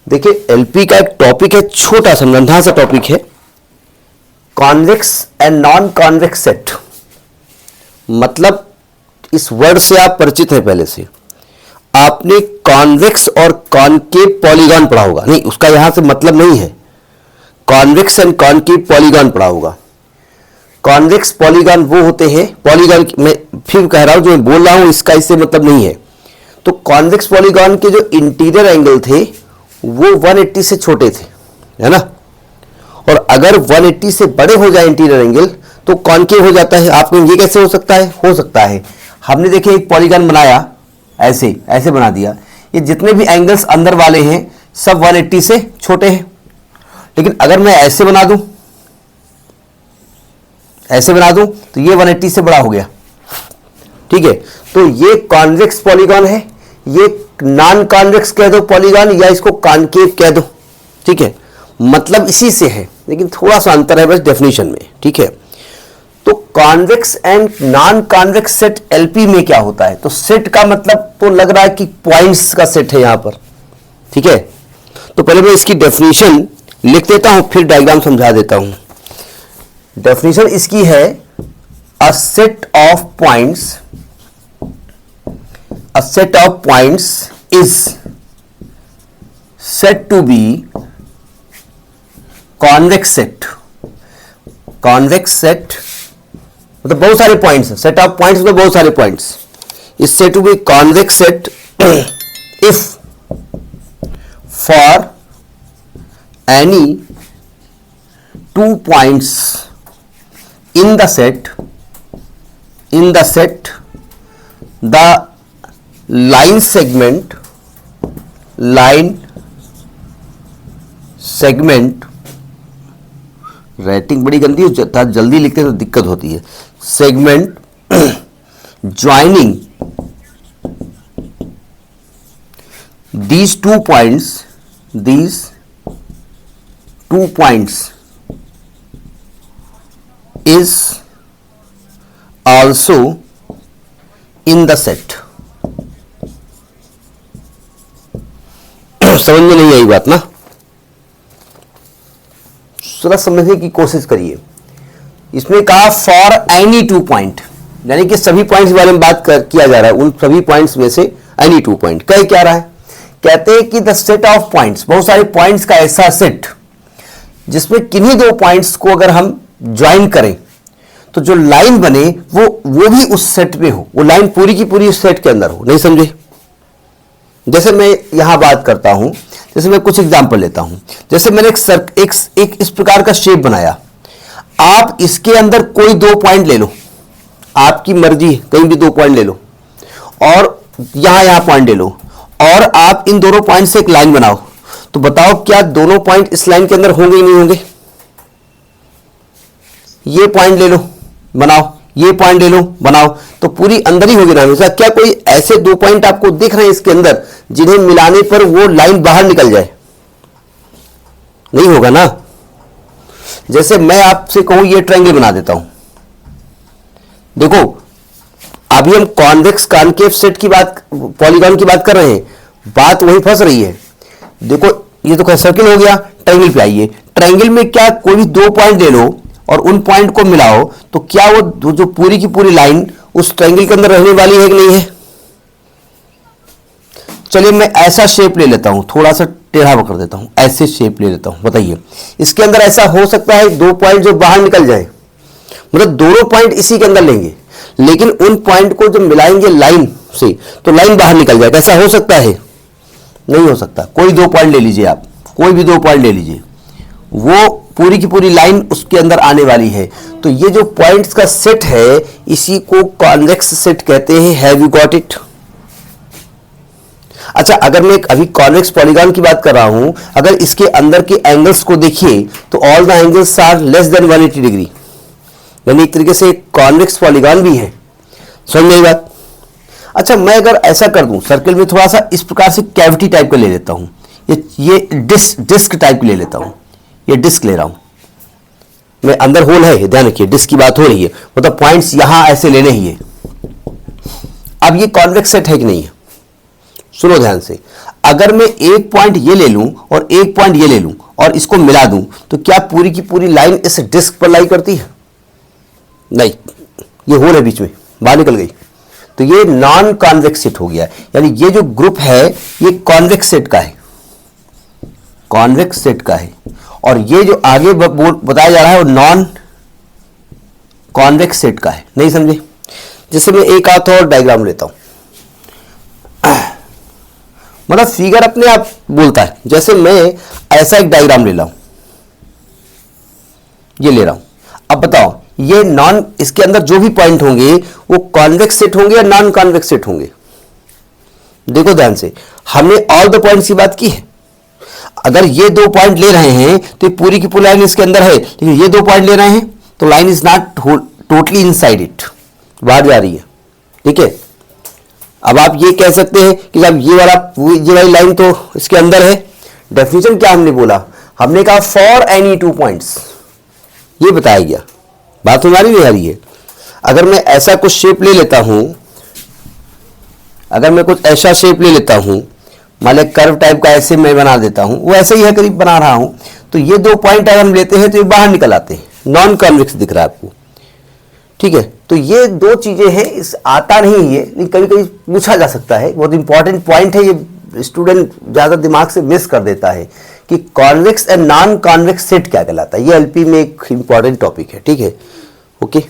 देखिए एलपी का एक टॉपिक है, छोटा सा नन्हा सा टॉपिक है, convex and non convex set. मतलब इस वर्ड से आप परिचित हैं पहले से। आपने कॉन्वेक्स और कॉनकेव पॉलीगॉन पढ़ा होगा, नहीं उसका यहां से मतलब नहीं है। कॉन्वेक्स एंड कॉनकेव पॉलीगॉन पढ़ा होगा। कॉन्वेक्स पॉलीगॉन वो होते हैं, पॉलीगॉन मैं फिर कह रहा हूं जो मैं बोल रहा हूं इसका इससे मतलब नहीं है। तो कॉन्वेक्स पॉलीगॉन के जो इंटीरियर एंगल थे वो 180 से छोटे थे, है ना। और अगर 180 से बड़े हो जाए इंटीरियर एंगल तो कॉनकेव हो जाता है। आपको ये कैसे हो सकता है? हो सकता है हमने देखिए एक पॉलीगॉन बनाया, ऐसे ऐसे बना दिया, ये जितने भी एंगल्स अंदर वाले हैं सब 180 से छोटे हैं। लेकिन अगर मैं ऐसे बना दूं, ऐसे बना दूं तो ये 180 से बड़ा हो गया, ठीक है। तो ये कॉन्वेक्स पॉलीगॉन है, ये नॉन कॉन्वेक्स कह दो पॉलीगॉन या इसको कॉनकेव कह दो, ठीक है। मतलब इसी से है, लेकिन थोड़ा सा अंतर है बस डेफिनेशन में, ठीक है। तो convex and non convex set LP में क्या होता है? तो सेट का मतलब तो लग रहा है कि पॉइंट्स का सेट है यहां पर, ठीक है। तो पहले मैं इसकी डेफिनेशन लिख देता हूं, फिर डायग्राम समझा देता हूं। डेफिनेशन इसकी है, a set of points, a set of points is said to be convex set। convex set मतलब बहुत सारे पॉइंट्स, सेट ऑफ पॉइंट्स मतलब बहुत सारे points. is said to be convex set if for any two points in the set the line segment writing बड़ी गंदी हो, जल्दी लिखते तो दिक्कत होती है। Segment joining these two points is also in the set। समझ में नहीं आई बात ना? थोड़ा समझने की कोशिश करिए। इसमें कहा फॉर एनी टू पॉइंट, यानी कि सभी पॉइंट्स के बारे में बात किया जा रहा है। उन सभी पॉइंट्स में से एनी टू पॉइंट कह क्या रहा है? कहते हैं कि द सेट ऑफ पॉइंट्स, बहुत सारे पॉइंट्स का ऐसा सेट जिसमें किन्हीं दो पॉइंट्स को अगर हम ज्वाइन करें तो जो लाइन बने वो भी उस सेट में हो, वो लाइन पूरी की पूरी उस सेट के अंदर हो। नहीं समझे? जैसे मैं यहां बात करता हूं, जैसे मैं कुछ एग्जांपल लेता हूं। जैसे मैंने एक इस प्रकार का शेप बनाया, आप इसके अंदर कोई दो पॉइंट ले लो, आपकी मर्जी, कहीं भी दो पॉइंट ले लो, और यहां पॉइंट ले लो, और आप इन दोनों पॉइंट से एक लाइन बनाओ। तो बताओ क्या दोनों पॉइंट इस लाइन के अंदर होंगे ही नहीं होंगे? ये पॉइंट ले लो बनाओ, ये पॉइंट ले लो बनाओ, तो पूरी अंदर ही होगी ना हमेशा। क्या कोई ऐसे दो पॉइंट आपको दिख रहे हैं इसके अंदर जिन्हें मिलाने पर वो लाइन बाहर निकल जाए? नहीं होगा ना। जैसे मैं आपसे कहूं ये ट्रायंगल बना देता हूं, देखो अभी हम कॉन्वेक्स कॉनकेव सेट की बात, पॉलीगॉन की बात कर रहे हैं, बात वही फंस रही है। देखो ये तो सर्किल हो गया, ट्रायंगल पे आइए। ट्रायंगल में क्या कोई भी दो पॉइंट ले लो और उन पॉइंट को मिलाओ, तो क्या वो जो पूरी की पूरी लाइन उस ट्रायंगल के अंदर रहने वाली है कि नहीं है? चलिए मैं ऐसा शेप ले लेता हूं, थोड़ा सा टेढ़ा कर देता हूं, ऐसे शेप ले लेता हूं। बताइए इसके अंदर ऐसा हो सकता है दो पॉइंट जो बाहर निकल जाए? मतलब दोनों पॉइंट इसी के अंदर लेंगे, लेकिन उन पॉइंट को जब मिलाएंगे लाइन से तो लाइन बाहर निकल जाएगा। ऐसा हो सकता है? नहीं हो सकता। कोई दो पॉइंट ले लीजिए, आप कोई भी दो पॉइंट ले लीजिए, वो पूरी की पूरी लाइन उसके अंदर आने वाली है। तो ये जो पॉइंट्स का सेट है इसी को कॉन्वेक्स सेट कहते हैं। Have you got it? अच्छा, अगर मैं अभी कॉन्वेक्स पॉलीगॉन की बात कर रहा हूं, अगर इसके अंदर के एंगल्स को देखिए तो all the angles are less than 180 degree, यानी एक तरीके से कॉन्वेक्स पॉलीगॉन भी है। समझ में आई बात? अच्छा, मैं अगर ऐसा कर दूं, सर्कल में थोड़ा सा इस प्रकार से कैविटी टाइप का ले लेता हूं, ये डिस्क टाइप ले लेता हूं, ये डिस्क ले रहा हूं मैं, अंदर होल है, ध्यान रखिए, डिस्क की बात हो रही है, मतलब पॉइंट्स यहां ऐसे लेने ही है। अब ये कॉन्वेक्स सेट है कि नहीं है? सुनो ध्यान से। अगर मैं एक पॉइंट ये ले लूं और एक पॉइंट ये ले लूं और इसको मिला दूं तो क्या पूरी की पूरी लाइन इस डिस्क पर लाई करती है? नहीं, ये होल है बीच में, बाहर निकल गई, तो ये नॉन कॉन्वेक्स सेट हो गया। यानी ये जो ग्रुप है ये कॉन्वेक्स सेट का है, कॉन्वेक्स सेट का है, और ये जो आगे बताया जा रहा है वो नॉन कॉन्वेक्स सेट का है। नहीं समझे? जैसे मैं एक आध और डायग्राम लेता हूं, मतलब फिगर अपने आप बोलता है। जैसे मैं ऐसा एक डायग्राम ले रहा हूं, ये ले रहा हूं, अब बताओ ये नॉन, इसके अंदर जो भी पॉइंट होंगे वो कॉन्वेक्स सेट होंगे या नॉन कॉन्वेक्स सेट होंगे? देखो ध्यान से, हमने ऑल द पॉइंट्स की बात की है। अगर ये दो पॉइंट ले रहे हैं तो ये पूरी की पूरी लाइन इसके अंदर है, लेकिन ये दो पॉइंट ले रहे हैं तो line is not totally inside it, बाहर जा रही है। ठीक है, अब आप ये कह सकते हैं कि जब ये वाली लाइन तो इसके अंदर है। डेफिनेशन क्या हमने बोला? हमने कहा फॉर एनी टू पॉइंट्स, ये बताया गया। बात हमारी नहीं आ रही है। अगर मैं ऐसा कुछ शेप ले लेता हूं, अगर मैं कुछ ऐसा शेप ले लेता हूं, मान लो कर्व टाइप का ऐसे मैं बना देता हूं, वो ऐसे ही है करीब बना रहा हूं, तो ये दो पॉइंट अगर हम लेते हैं तो ये बाहर निकल आते हैं, नॉन कॉन्वेक्स दिख रहा है आपको। ठीक है, तो ये दो चीजें हैं, इस आता नहीं है लेकिन कभी कभी पूछा जा सकता है, बहुत इंपॉर्टेंट पॉइंट है, ये स्टूडेंट ज्यादा दिमाग से मिस कर देता है कि convex and non convex set क्या कहलाता है। ये एलपी में एक इंपॉर्टेंट टॉपिक है। ठीक है, ओके।